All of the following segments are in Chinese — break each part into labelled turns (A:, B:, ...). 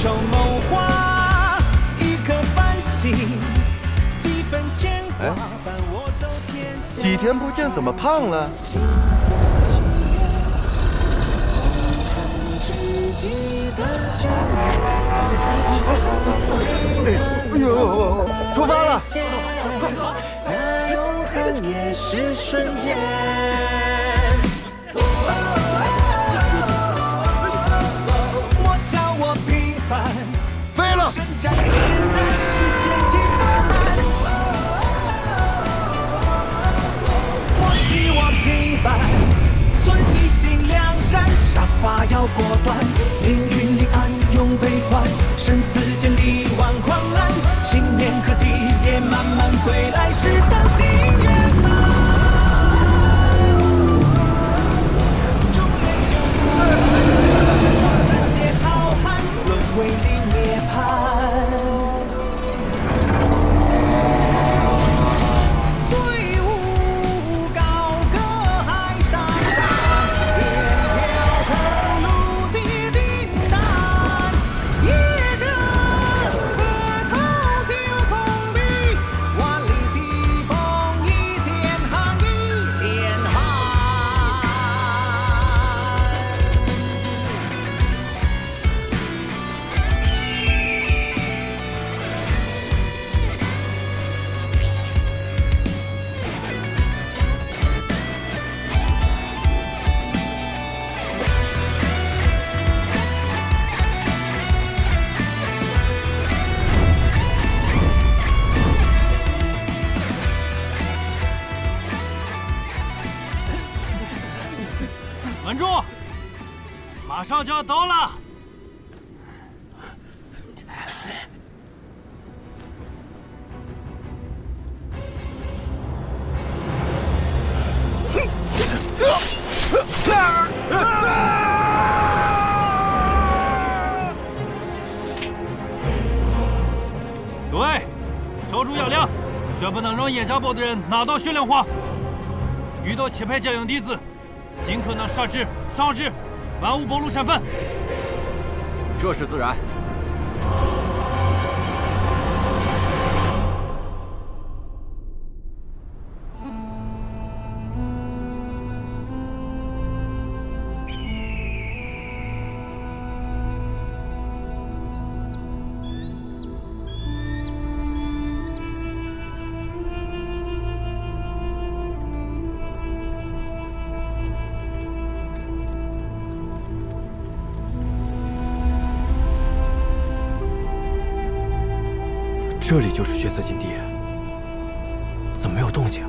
A: 手谋划，一颗繁星，几分牵挂，伴我走天下。
B: 几天不见，怎么胖了？哎呦，出发了！
A: 那永恒也是瞬间。我笑我平凡，
B: 飞了！
A: 生长艰难，是坚气波澜。我记我平凡，存一心良善，杀伐要果断，命运里暗涌悲欢，生死间力挽狂澜，信念和地也慢慢归来，是当心圆满。众人就不三界浩瀚，轮回里涅槃。醉舞高歌海上山，天条成路几经难。夜深河头秋空碧，万里西风一剑寒，一剑寒。
C: 稳住！马上就要到了。诸位，守住要领，绝不能让叶家堡的人拿到血莲花。遇到钦佩将营弟子，尽可能杀之、伤之，万勿暴露身份。
D: 这是自然。
E: 这里就是血色禁地，怎么没有动静？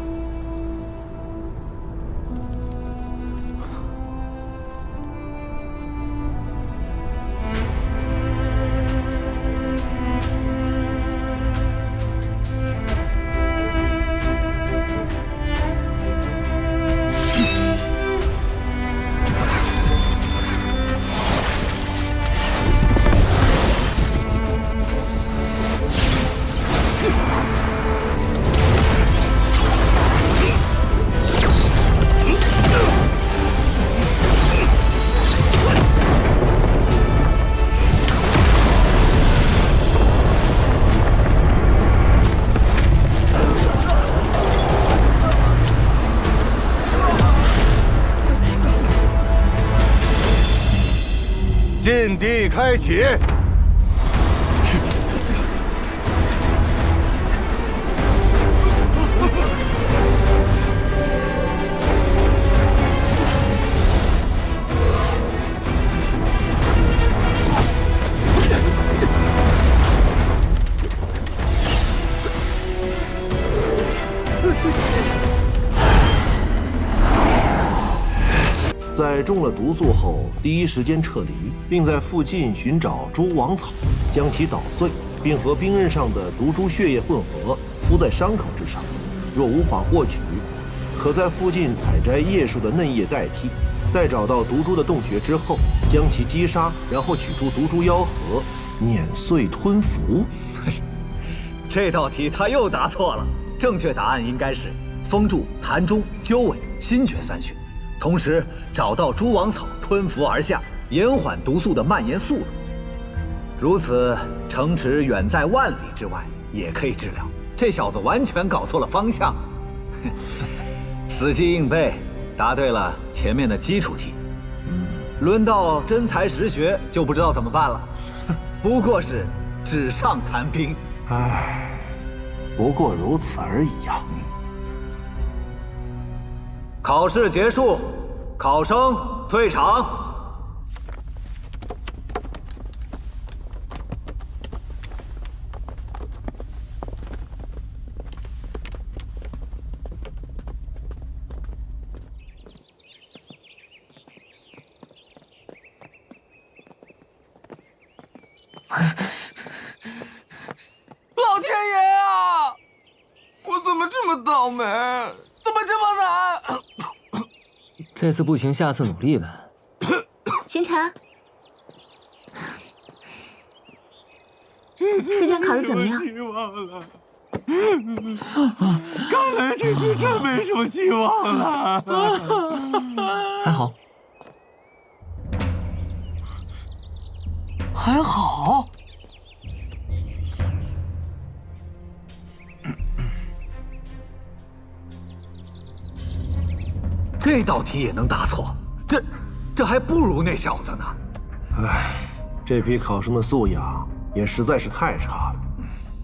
B: 禁地开启。
F: 在中了毒素后，第一时间撤离，并在附近寻找蛛网草，将其捣碎，并和冰刃上的毒株血液混合，敷在伤口之上。若无法获取，可在附近采摘叶树的嫩叶代替。在找到毒株的洞穴之后，将其击杀，然后取出毒株妖核，碾碎吞服。
G: 这道题他又答错了，正确答案应该是封住痰中、鸠尾、心诀3穴。同时找到蛛网草，吞服而下，延缓毒素的蔓延速度。如此，城池远在万里之外，也可以治疗。这小子完全搞错了方向。死记硬背，答对了前面的基础题。轮到真才实学，就不知道怎么办了。不过是纸上谈兵。
F: 唉，不过如此而已呀。
G: 考试结束，考生退场。
A: 老天爷啊！我怎么这么倒霉？怎么这么难？
H: 这次不行，下次努力呗。
I: 清晨，试卷考得怎么样？
A: 希望了。看来这次真没什么希望了。
H: 还好。
A: 还好。
G: 这道题也能答错，这还不如那小子呢。
F: 唉，这批考生的素养也实在是太差了。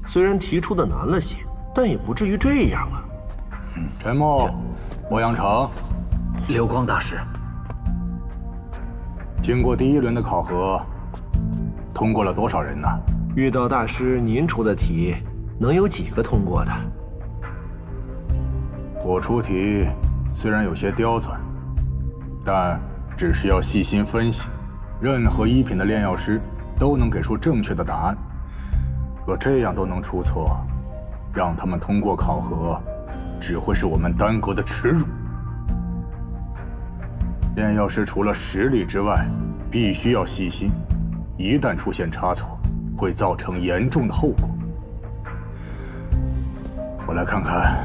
F: 虽然提出的难了些，但也不至于这样啊。
J: 陈默，莫阳城，
G: 流光大师，
J: 经过第1轮的考核，通过了多少人呢？
F: 玉道大师，您出的题，能有几个通过的？
J: 我出题虽然有些刁钻，但只需要细心分析，任何1品的炼药师都能给出正确的答案。若这样都能出错，让他们通过考核，只会是我们丹国的耻辱。炼药师除了实力之外，必须要细心，一旦出现差错，会造成严重的后果。我来看看。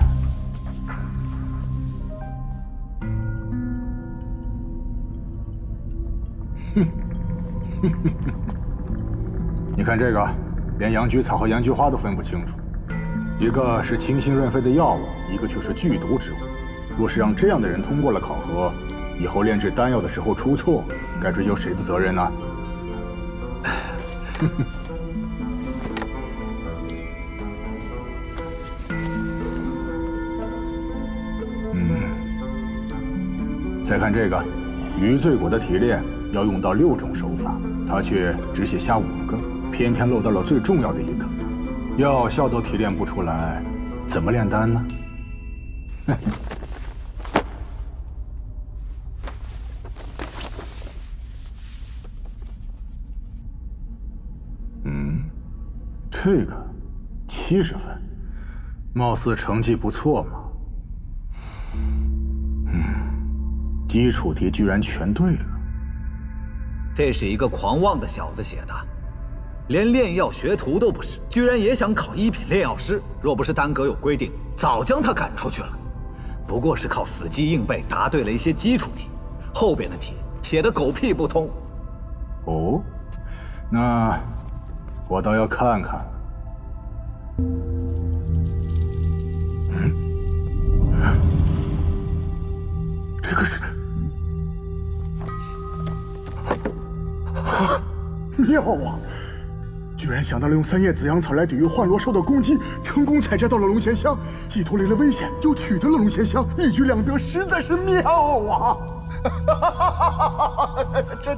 J: 你看这个，连洋菊草和洋菊花都分不清楚，一个是清心润肺的药物，一个却是剧毒之物。若是让这样的人通过了考核，以后炼制丹药的时候出错，该追究谁的责任呢？再看这个，余罪果的提炼要用到6种手法，他却只写下5个，偏偏漏到了最重要的一个。药效都提炼不出来，怎么炼丹呢？这个70分，貌似成绩不错嘛。基础题居然全对了。
G: 这是一个狂妄的小子写的，连炼药学徒都不是，居然也想考1品炼药师。若不是丹阁有规定，早将他赶出去了。不过是靠死记硬背答对了一些基础题，后边的题写的狗屁不通。
J: 哦，那我倒要看看了。这个是
K: 妙啊！居然想到了用3叶紫阳草来抵御幻罗兽的攻击，成功采摘到了龙涎香，既脱离了危险，又取得了龙涎香，一举两得，实在是妙啊！这……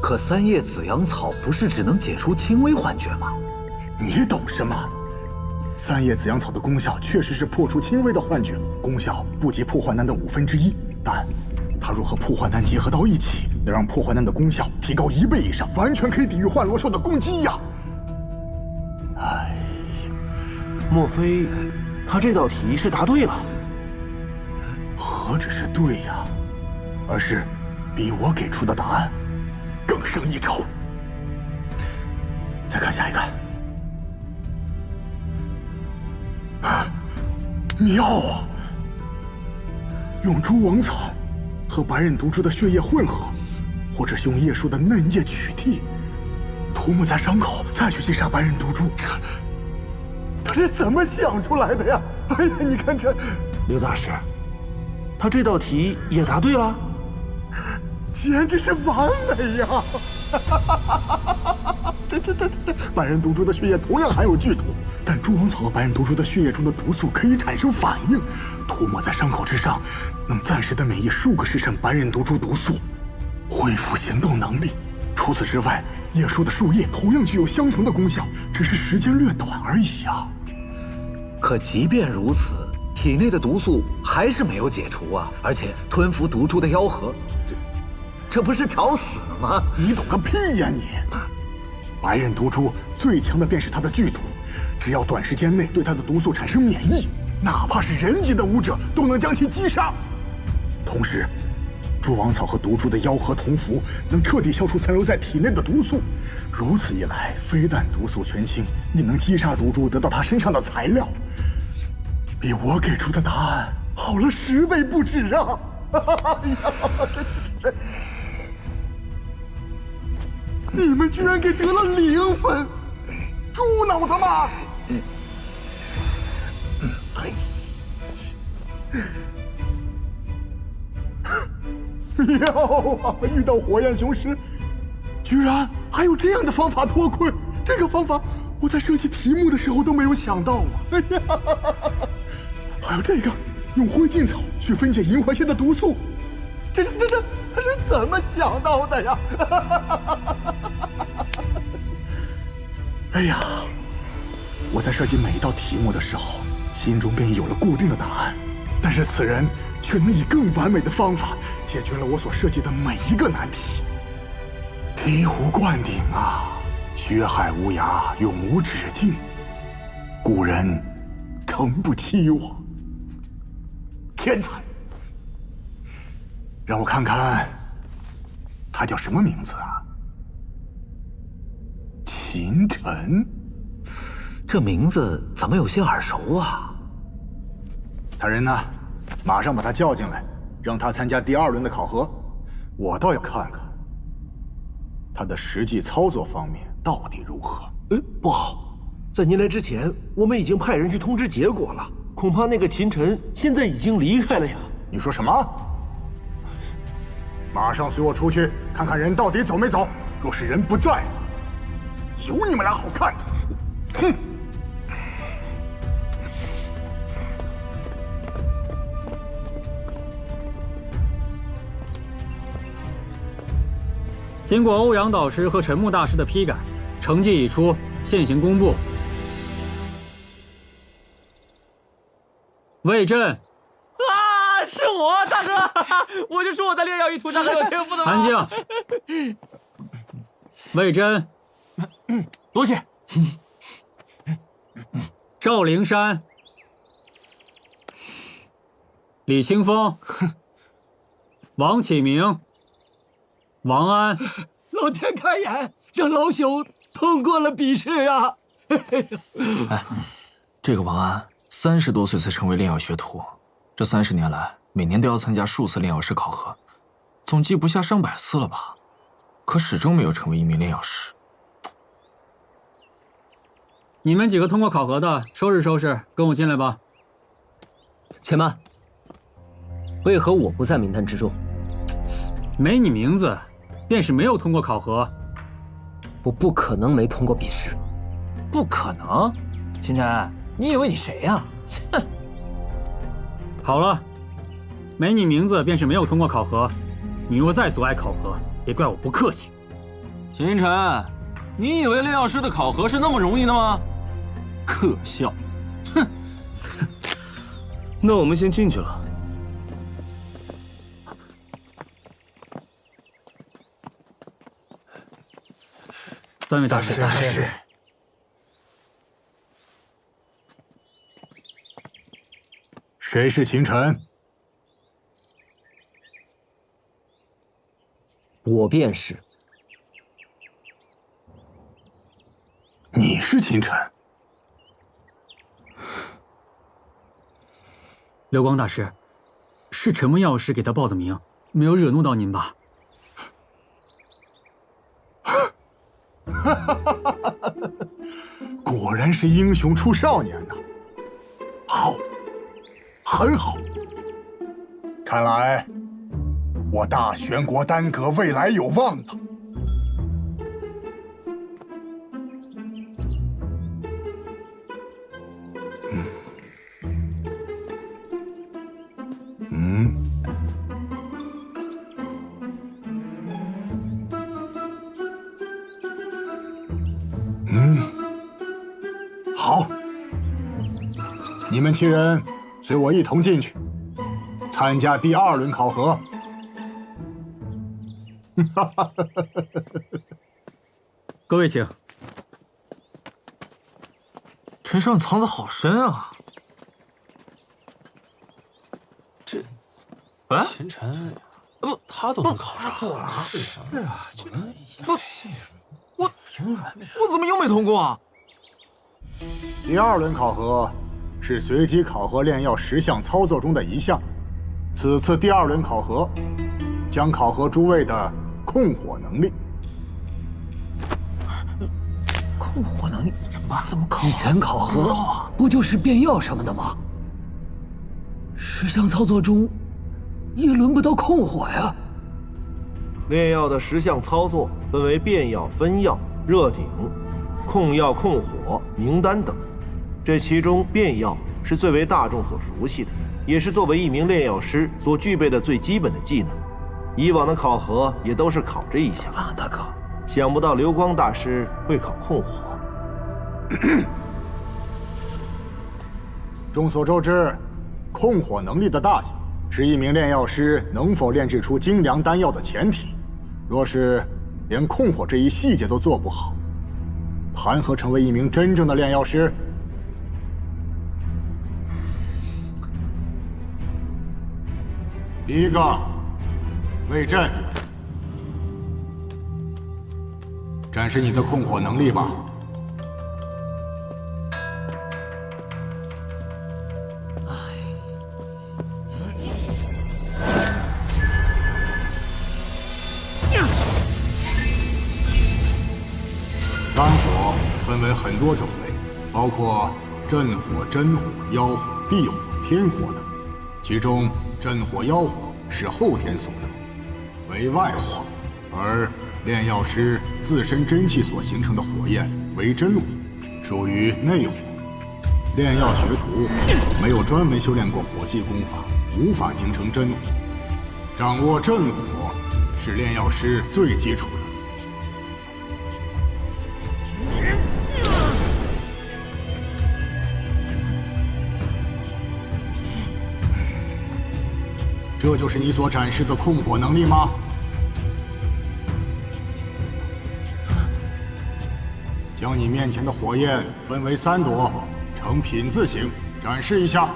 G: 可3叶紫阳草不是只能解除轻微幻觉吗？
K: 你懂什么？3叶紫阳草的功效确实是破除轻微的幻觉，功效不及破幻丹的1/5，但它若和破幻丹结合到一起，能让破幻丹的功效提高1倍以上，完全可以抵御幻罗兽的攻击呀！
F: 哎，莫非他这道题是答对了？
K: 何止是对呀，而是比我给出的答案更胜一筹。再看下一个。妙啊！用蛛网草和白刃毒株的血液混合，或者是用叶树的嫩叶取替，涂抹在伤口，再去击杀白刃毒株，他是怎么想出来的呀？哎呀，你看这，
F: 刘大师，他这道题也答对了，
K: 简直是完美呀！这，白刃毒株的血液同样含有剧毒，但蛛网草和白刃毒株的血液中的毒素可以产生反应，涂抹在伤口之上，能暂时的免疫数个时辰白刃毒株毒素，恢复行动能力。除此之外，叶树的树叶同样具有相同的功效，只是时间略短而已呀。
G: 可即便如此，体内的毒素还是没有解除啊！而且吞服毒株的妖核，这不是找死吗？
K: 你懂个屁呀你！白刃毒株最强的便是它的剧毒，只要短时间内对它的毒素产生免疫，哪怕是人级的武者都能将其击杀。同时，蛛网草和毒株的妖核同服，能彻底消除残留在体内的毒素。如此一来，非但毒素全清，亦能击杀毒株，得到它身上的材料，比我给出的答案好了10倍不止啊！哎呀，这，你们居然给得了0分，猪脑子吗？妙啊！遇到火焰雄狮，居然还有这样的方法脱困。这个方法我在设计题目的时候都没有想到啊！哎呀，还有这个，用灰烬草去分解银环蝎的毒素，这他是怎么想到的呀？哎呀，我在设计每一道题目的时候，心中便有了固定的答案，但是此人却能以更完美的方法解决了我所设计的每一个难题。醍醐灌顶啊，血海无涯，永无止境。古人诚不欺我，天才。让我看看，他叫什么名字啊？秦晨，
G: 这名字怎么有些耳熟啊？
K: 他人呢？马上把他叫进来，让他参加第2轮的考核。我倒要看看他的实际操作方面到底如何。
F: 不好，在您来之前，我们已经派人去通知结果了，恐怕那个秦晨现在已经离开了呀。
K: 你说什么？马上随我出去看看人到底走没走。若是人不在，有你们俩好看的！哼！
A: 经过欧阳导师和陈木大师的批改，成绩已出，现行公布。魏震，
E: 啊，是我，大哥，我就说我在炼药一途上很有天赋的嘛。
A: 安静。魏震，
E: 多谢。
A: 赵灵山，李清风，王启明。王安，
E: 老天开眼，让老朽通过了笔试啊！哎，这个王安30多岁才成为炼药学徒，这30年来，每年都要参加数次炼药师考核，总计不下上百次了吧？可始终没有成为一名炼药师。
A: 你们几个通过考核的，收拾收拾，跟我进来吧。
H: 且慢，为何我不在名单之中？
A: 没你名字，便是没有通过考核。
H: 我不可能没通过笔试。
E: 不可能，秦晨，你以为你谁呀？哼！
A: 好了，没你名字便是没有通过考核。你若再阻碍考核，别怪我不客气。
D: 秦晨，你以为炼药师的考核是那么容易的吗？可笑！哼！
F: 那我们先进去了。
A: 3位大师，
K: 谁是秦晨？
H: 我便是。
K: 你是秦晨？
A: 流光大师，是陈木药师给他报的名，没有惹怒到您吧？
K: 果然是英雄出少年呐！好，很好。看来我大玄国丹阁未来有望了。好，你们7人随我一同进去，参加第2轮考核。
E: 各位请。这上藏得好深啊！
L: 这，
E: 哎，
L: 秦晨，
E: 不，
L: 他都能考上，
E: 是啊，我怎么又没通过啊？
K: 第2轮考核是随机考核炼药10项操作中的一项。此次第2轮考核将考核诸位的控火能力。
E: 控火能力怎么办？怎么考？
M: 之前考核不就是变药什么的吗？10项操作中，也轮不到控火呀。
F: 炼药的10项操作分为变药、分药、热鼎、控药、控火、明丹等。这其中变药是最为大众所熟悉的，也是作为一名炼药师所具备的最基本的技能。以往的考核也都是考这一项。
M: 大哥，
F: 想不到流光大师会考控火。
K: 众所周知，控火能力的大小是一名炼药师能否炼制出精良丹药的前提。若是连控火这一细节都做不好，谈何成为一名真正的炼药师？第一个，魏震，展示你的控火能力吧。丹火分为很多种类，包括震火、真火、妖火、地火、天火等。其中，震火、妖火是后天所得，为外火；而炼药师自身真气所形成的火焰为真火，属于内火。炼药学徒没有专门修炼过火系功法，无法形成真火。掌握震火是炼药师最基础的。这就是你所展示的控火能力吗？将你面前的火焰分为3朵，呈品字形，展示一下。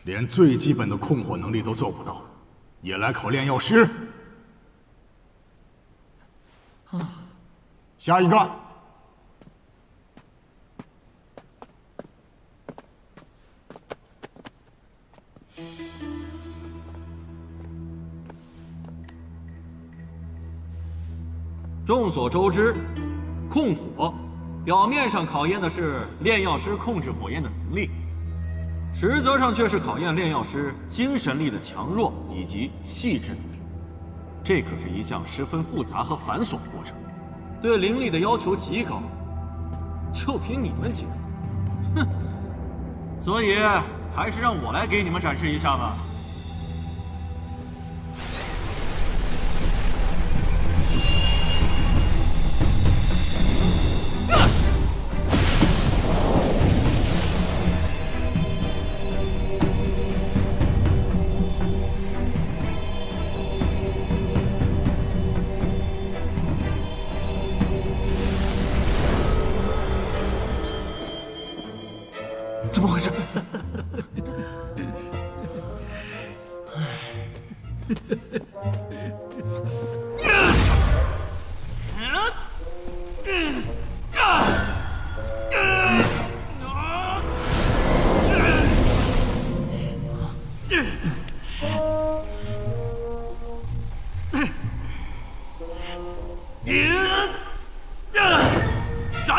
K: 连最基本的控火能力都做不到，也来考炼药师？下一个。
D: 众所周知，控火表面上考验的是炼药师控制火焰的能力。实则上却是考验炼药师精神力的强弱以及细致能力，这可是一项十分复杂和繁琐的过程，对灵力的要求极高。就凭你们几个，哼！所以还是让我来给你们展示一下吧。
E: 怎么回事？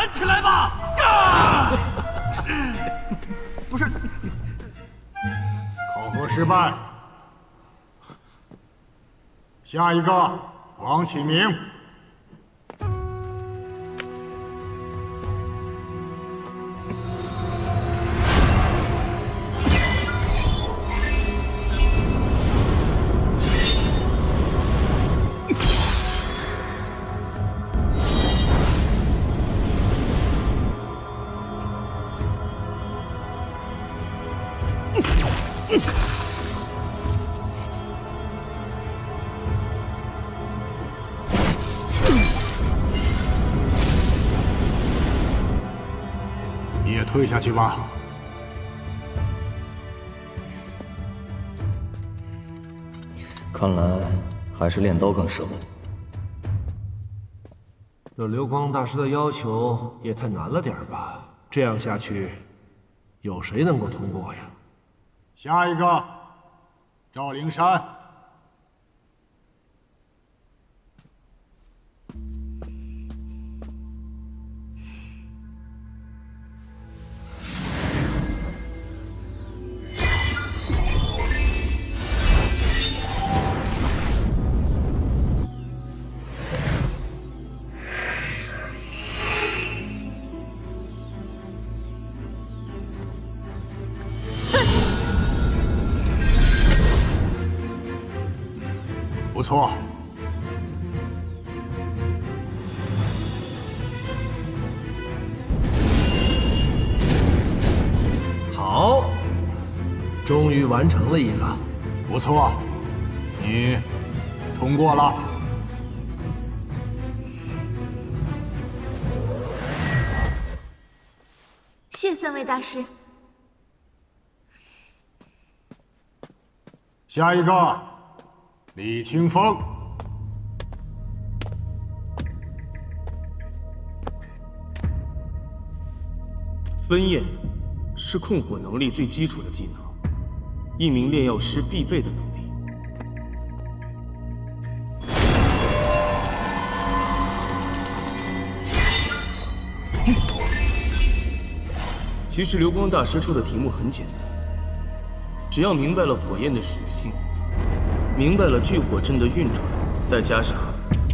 L: 站起来吧！
F: 不是，
K: 考核失败。下一个，王启明。
J: 你也退下去吧。
H: 看来还是练刀更适合。
F: 这流光大师的要求也太难了点吧？这样下去，有谁能够通过呀？
K: 下一个，赵灵山。不错，
F: 好，终于完成了一个。
K: 不错，你通过了。
I: 谢三位大师。
K: 下一个，李清风。
N: 分焰是控火能力最基础的技能，一名炼药师必备的能力。其实流光大师出的题目很简单，只要明白了火焰的属性，明白了聚火阵的运转，再加上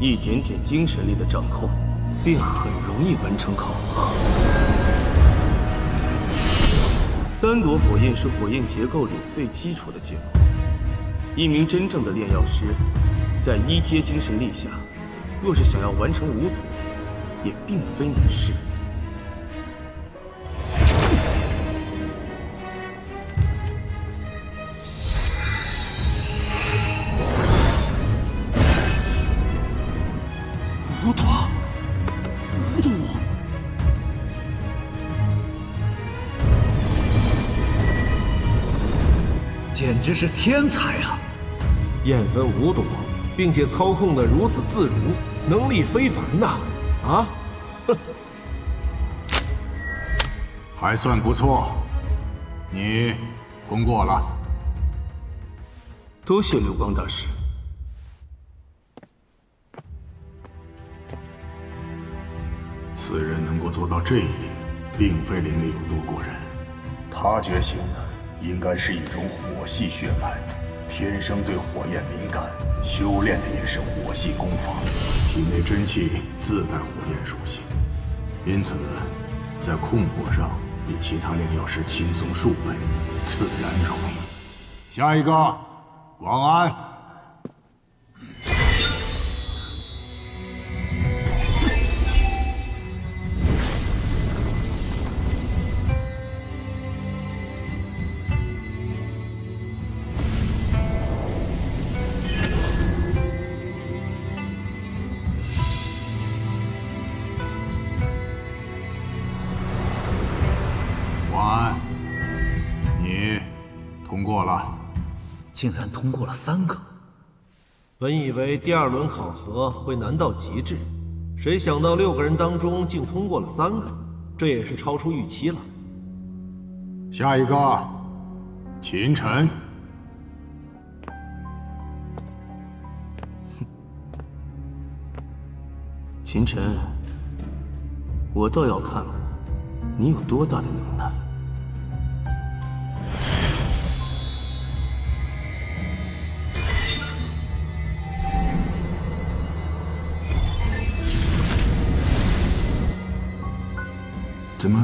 N: 一点点精神力的掌控，便很容易完成考核。三朵火焰是火焰结构里最基础的结构，一名真正的炼药师，在一阶精神力下，若是想要完成5朵，也并非难事。
M: 5朵，5朵。
F: 简直是天才啊！焰分5朵，并且操控得如此自如，能力非凡呐！啊，
J: 还算不错，你通过了。
N: 多谢流光大师。
J: 此人能够做到这一点，并非灵力有多过人。
O: 他觉醒的应该是一种火系血脉，天生对火焰敏感，修炼的也是火系功法，
J: 体内真气自带火焰属性，因此在控火上比其他炼药师轻松数倍，自然容易。
K: 下一个，王安。
J: 通过了，
G: 竟然通过了3个。
F: 本以为第2轮考核会难到极致，谁想到6个人当中竟通过了3个，这也是超出预期了。
K: 下一个，秦晨。
N: 秦晨，我倒要看看你有多大的能耐。
K: 怎么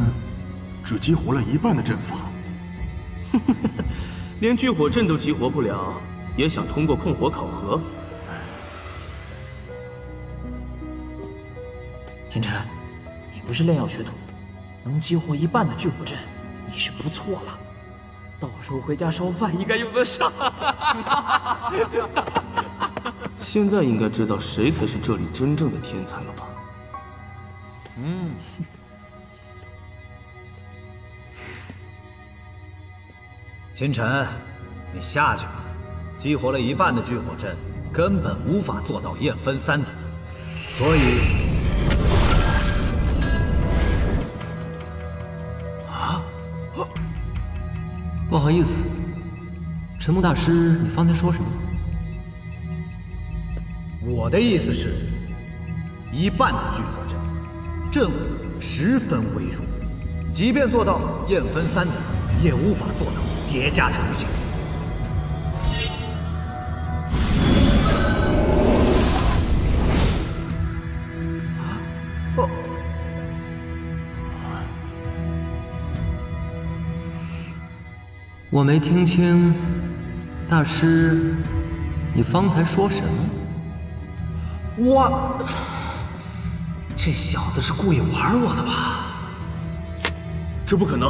K: 只激活了一半的阵法？
N: 连聚火阵都激活不了，也想通过控火考核？
A: 秦晨，你不是炼药学徒，能激活一半的聚火阵，你是不错了。到时候回家烧饭应该用得上。
N: 现在应该知道谁才是这里真正的天才了吧？
G: 秦晨，你下去吧。激活了一半的聚火阵，根本无法做到焰分三毒，所以
H: 不好意思，陈木大师，你方才说什么？
G: 我的意思是，一半的聚火阵，阵火十分微弱，即便做到焰分三毒，也无法做到叠加成型。
H: 我没听清，大师，你方才说什么？
G: 这小子是故意玩我的吧？
N: 这不可能，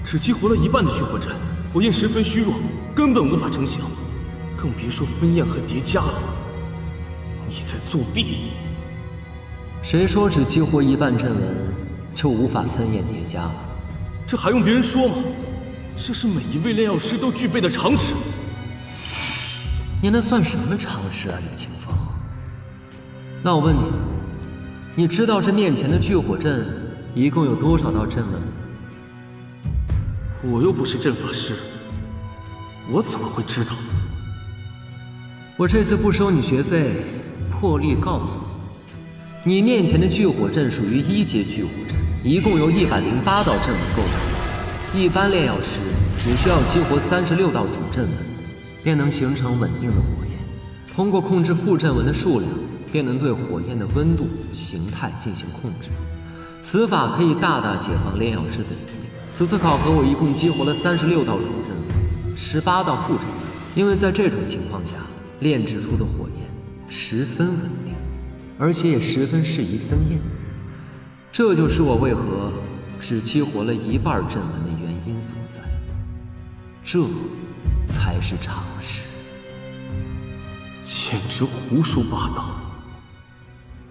N: 只激活了一半的聚火阵，火焰十分虚弱，根本无法成型，更别说分焰和叠加了。你在作弊！
H: 谁说只激活一半阵纹就无法分焰叠加了？
N: 这还用别人说吗？这是每一位炼药师都具备的常识。
H: 你那算什么常识啊，李清风？那我问你，你知道这面前的聚火阵一共有多少道阵纹？
N: 我又不是阵法师，我怎么会知道？
H: 我这次不收你学费，破例告诉你，你面前的聚火阵属于1阶聚火阵，一共由108道阵纹构成。一般炼药师只需要激活36道主阵纹，便能形成稳定的火焰。通过控制副阵纹的数量，便能对火焰的温度、形态进行控制。此法可以大大解放炼药师的灵力。此次考核我一共激活了36道主阵纹，18道副阵纹。因为在这种情况下，炼制出的火焰十分稳定，而且也十分适宜分焰。这就是我为何只激活了一半阵纹的原因所在，这才是常识。
N: 简直胡说八道！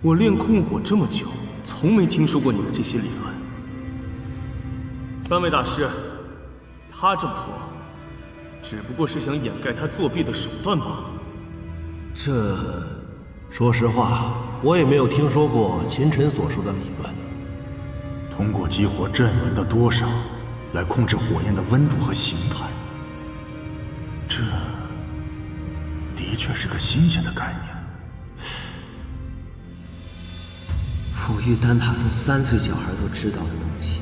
N: 我练控火这么久，从没听说过你们这些理论。3位大师，他这么说，只不过是想掩盖他作弊的手段罢了。
F: 说实话，我也没有听说过秦晨所说的理论。
K: 通过激活阵纹的多少来控制火焰的温度和形态，这的确是个新鲜的概念。
H: 普玉丹塔中3岁小孩都知道的东西，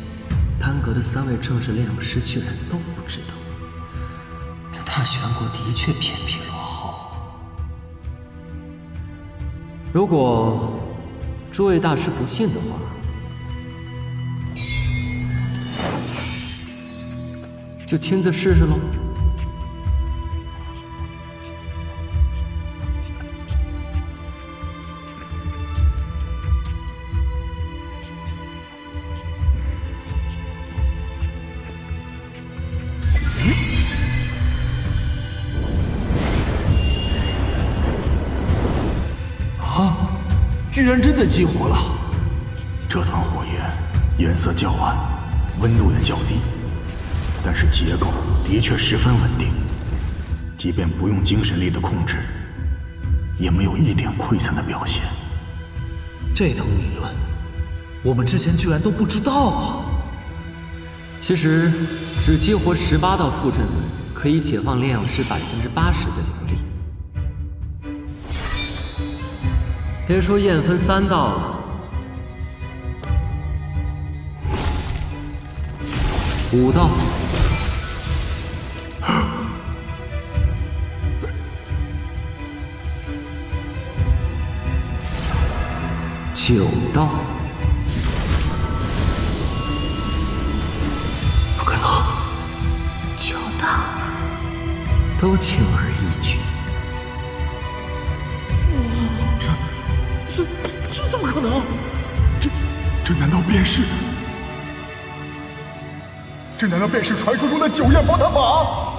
H: 丹阁的3位正式炼药师居然都不知道。这大玄国的确偏僻落后。如果诸位大师不信的话，就亲自试试喽。
K: 居然真的激活了！这团火焰颜色较暗，温度也较低，但是结构的确十分稳定，即便不用精神力的控制，也没有一点溃散的表现。
G: 这等理论，我们之前居然都不知道啊！
H: 其实，只激活18道副阵纹，可以解放炼药师80%的灵力。别说焰分3道了， 5道。9道。
L: 不可能
I: 9道。
H: 都轻而易举。
L: 这怎么可能？
K: 这难道便是？这难道便是传说中的9焰宝塔法？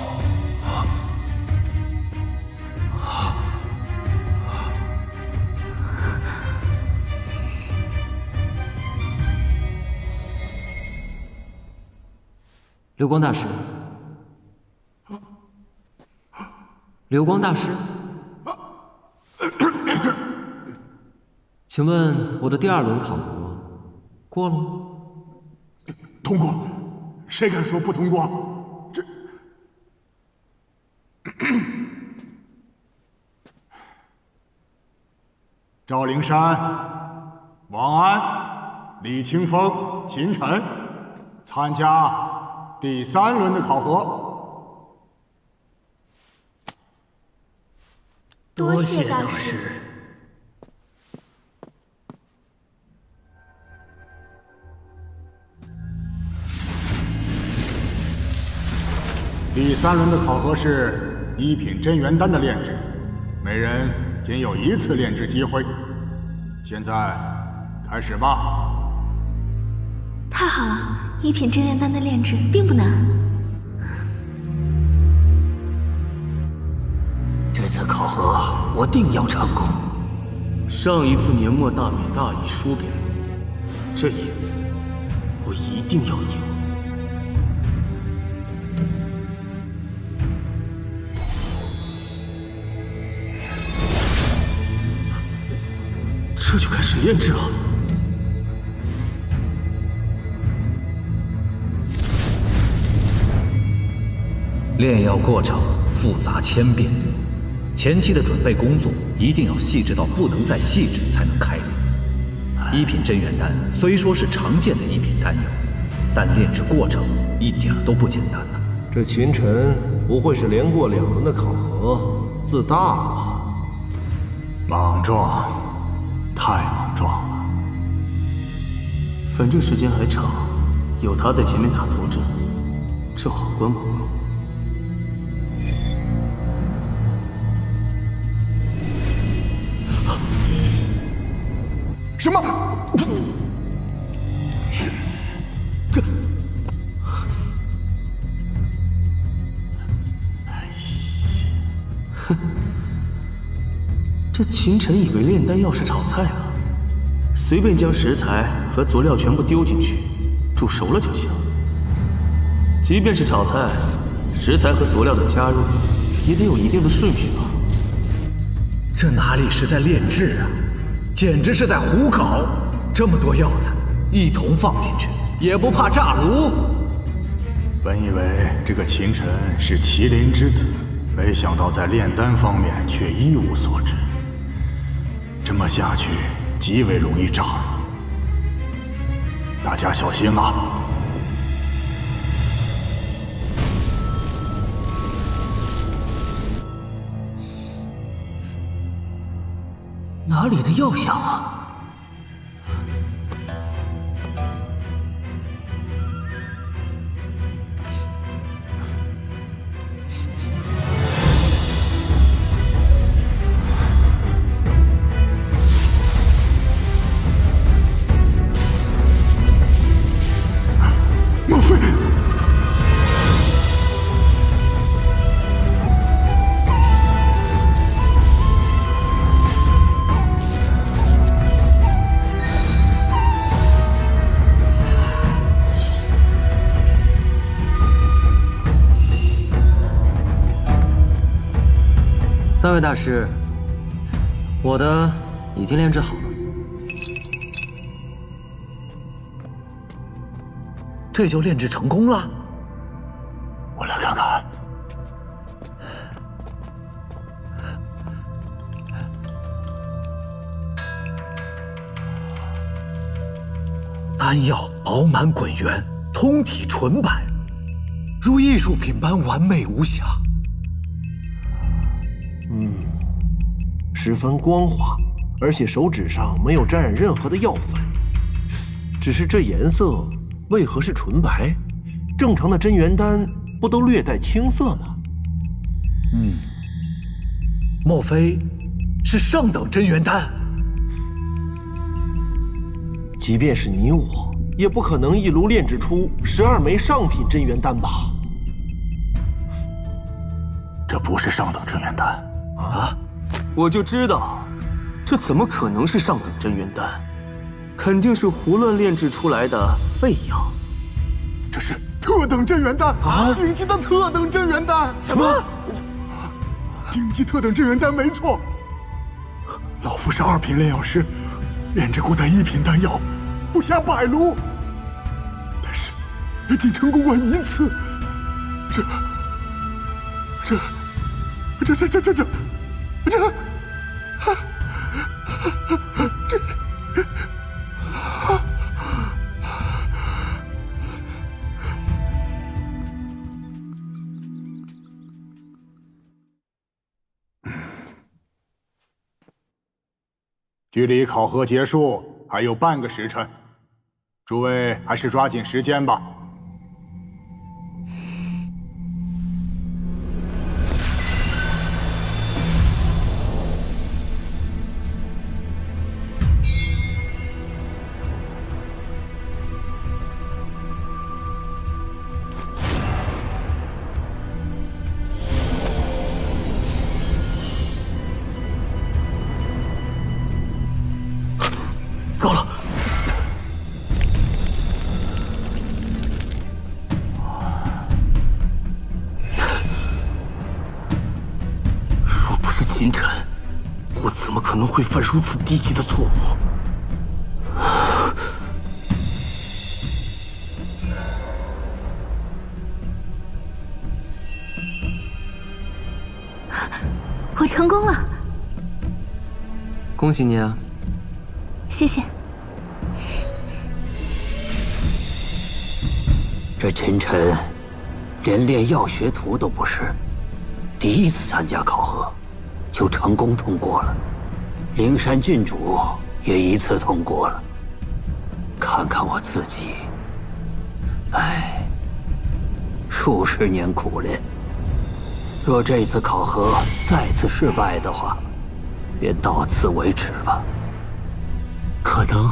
H: 流光大师，流光大师，请问我的第2轮考核过了吗？
K: 通过，谁敢说不通过？这赵灵山、王安、李清风、秦晨参加第3轮的考核。
I: 多谢大师。
K: 第3轮的考核是1品真元丹的炼制，每人仅有1次炼制机会。现在开始吧。
I: 太好了，1品真元丹的炼制并不难。
M: 这次考核我定要成功。
N: 上一次年末大比大意输给了你，这一次我一定要赢。这就开始炼制了。
G: 炼药过程复杂千变，前期的准备工作一定要细致到不能再细致才能开炼。1品真元丹虽说是常见的1品丹药，但炼制过程一点都不简单呐。
F: 这秦晨不会是连过2轮的考核，自大了吧？
J: 莽撞，太莽撞了。
N: 反正时间还长，有他在前面打头阵，正好观摩观摩。
K: 什么？
N: 这秦晨以为炼丹药是炒菜了，随便将食材和佐料全部丢进去，煮熟了就行。即便是炒菜，食材和佐料的加入也得有一定的顺序吧？
G: 这哪里是在炼制啊，简直是在胡搞！这么多药材一同放进去，也不怕炸炉。
J: 本以为这个秦晨是麒麟之子，没想到在炼丹方面却一无所知。这么下去，极为容易炸炉。大家小心啊！
M: 哪里的药响啊？
K: 莫非？3
H: 位大师，我的已经炼制好了。
G: 这就炼制成功了？
J: 我来看看。
G: 丹药饱满滚圆，通体纯白，
K: 如艺术品般完美无瑕。
F: 十分光滑，而且手指上没有沾染任何的药粉。只是这颜色为何是纯白？正常的真元丹不都略带青色吗？
K: 莫非是上等真元丹？
F: 即便是你我，也不可能一炉炼制出12枚上品真元丹吧？
K: 这不是上等真元丹
N: 啊！我就知道，这怎么可能是上等真元丹？肯定是胡乱炼制出来的废药。
K: 这是特等真元丹啊！顶级的特等真元丹！
N: 什么？
K: 顶级特等真元丹没错。老夫是2品炼药师，炼制过的1品丹药不下100炉，但是也仅成功过1次。
J: 距离考核结束还有半个时辰，诸位还是抓紧时间吧。
K: 够了！
N: 若不是秦晨，我怎么可能会犯如此低级的错误？
I: 我成功了！
H: 恭喜你啊！
I: 谢谢。
P: 这秦晨连炼药学徒都不是，第一次参加考核就成功通过了。灵山郡主也一次通过了。看看我自己，唉，数十年苦练，若这次考核再次失败的话，便到此为止吧。可能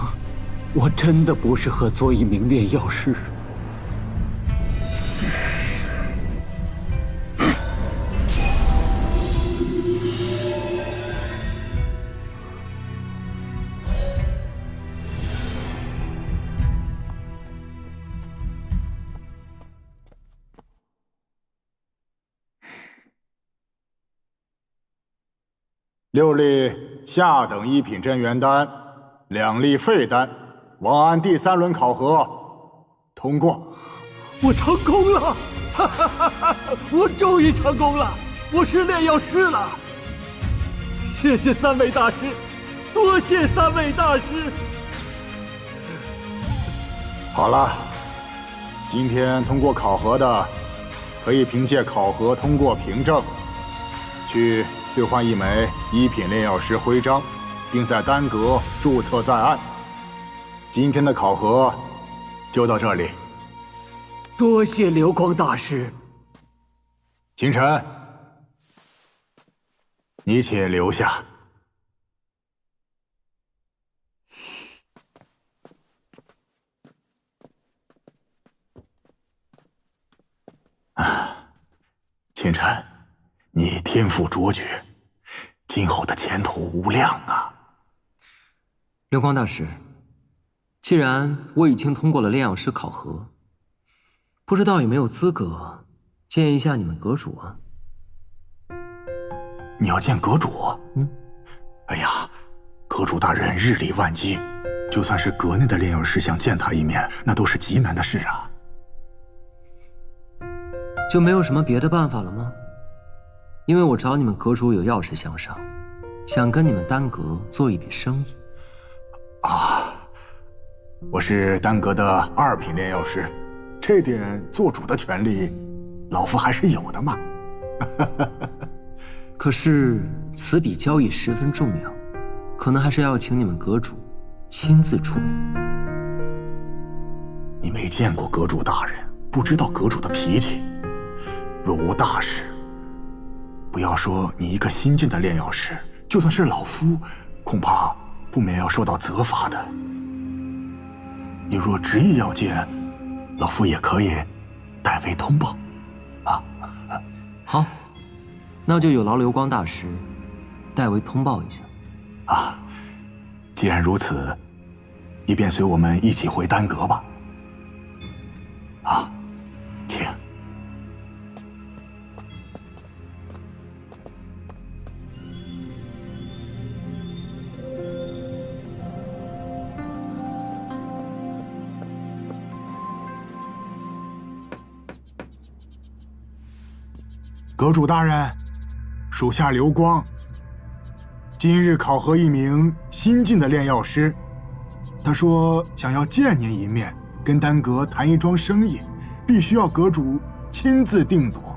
P: 我真的不适合做一名炼药师。
J: 6粒下等1品真元丹，2粒废丹，王安第3轮考核通过。
M: 我成功了！哈哈哈哈！我终于成功了！我是炼药师了！谢谢3位大师，多谢3位大师！
J: 好了，今天通过考核的，可以凭借考核通过凭证，去兑换1枚1品炼药师徽章，并在丹阁注册在案。今天的考核就到这里。
M: 多谢流光大师。
J: 秦晨，你且留下。
K: 秦晨，你天赋卓绝，今后的前途无量啊！
H: 流光大师，既然我已经通过了炼药师考核，不知道有没有资格见一下你们阁主啊？
K: 你要见阁主？哎呀，阁主大人日理万机，就算是阁内的炼药师想见他一面，那都是极难的事啊。
H: 就没有什么别的办法了吗？因为我找你们阁主有要事相商，想跟你们丹阁做一笔生意。
K: 啊，我是丹阁的2品炼药师，这点做主的权利老夫还是有的嘛。
H: 可是此笔交易十分重要，可能还是要请你们阁主亲自处理。
K: 你没见过阁主大人，不知道阁主的脾气。若无大事，不要说你一个新进的炼药师，就算是老夫，恐怕不免要受到责罚的。你若执意要见，老夫也可以代为通报。
H: 好，那就有劳流光大师代为通报一下。
K: 既然如此，你便随我们一起回丹阁吧。请。阁主大人，属下流光。今日考核一名新进的炼药师，他说想要见您一面，跟丹阁谈一桩生意，必须要阁主亲自定夺。